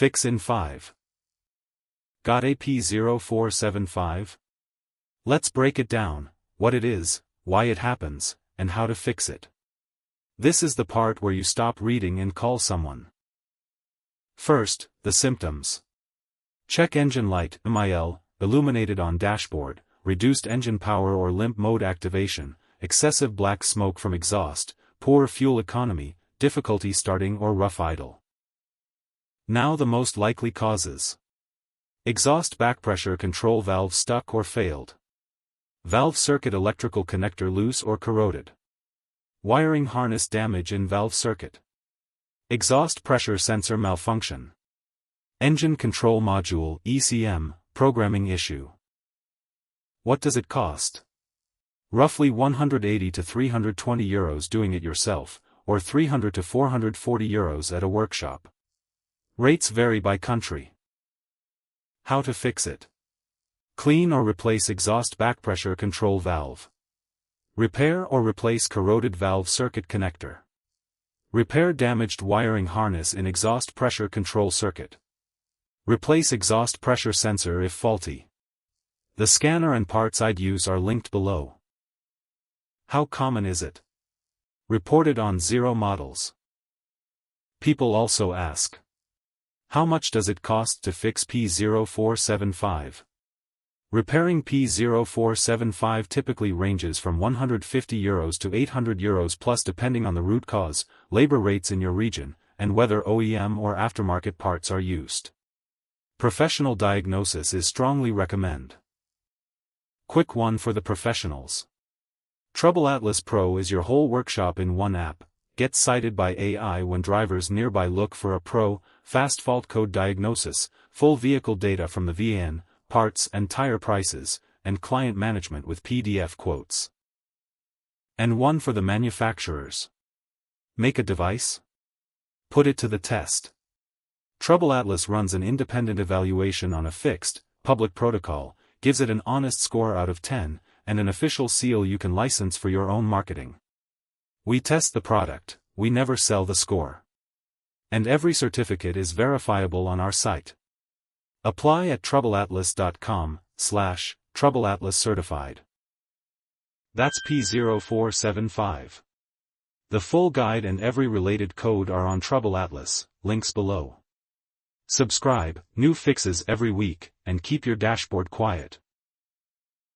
Fix in 5. Got a P0475? Let's break it down, what it is, why it happens, and how to fix it. This is the part where you stop reading and call someone. First, the symptoms. Check engine light, MIL, illuminated on dashboard, reduced engine power or limp mode activation, excessive black smoke from exhaust, poor fuel economy, difficulty starting or rough idle. Now the most likely causes. Exhaust backpressure control valve stuck or failed. Valve circuit electrical connector loose or corroded. Wiring harness damage in valve circuit. Exhaust pressure sensor malfunction. Engine control module (ECM) programming issue. What does it cost? Roughly 180 to 320 euros doing it yourself, or 300 to 440 euros at a workshop. Rates vary by country. How to fix it. Clean or replace exhaust backpressure control valve. Repair or replace corroded valve circuit connector. Repair damaged wiring harness in exhaust pressure control circuit. Replace exhaust pressure sensor if faulty. The scanner and parts I'd use are linked below. How common is it? Reported on 0 models. People also ask. How much does it cost to fix P0475? Repairing P0475 typically ranges from 150 euros to 800 euros plus depending on the root cause, labor rates in your region, and whether OEM or aftermarket parts are used. Professional diagnosis is strongly recommended. Quick one for the professionals. TroubleAtlas Pro is your whole workshop in one app. Get cited by AI when drivers nearby look for a pro, fast fault code diagnosis, full vehicle data from the VN, parts and tire prices, and client management with PDF quotes. And one for the manufacturers. Make a device? Put it to the test. TroubleAtlas runs an independent evaluation on a fixed, public protocol, gives it an honest score out of 10, and an official seal you can license for your own marketing. We test the product, we never sell the score. And every certificate is verifiable on our site. Apply at troubleatlas.com/TroubleAtlas certified. That's P0475. The full guide and every related code are on TroubleAtlas, links below. Subscribe, new fixes every week, and keep your dashboard quiet.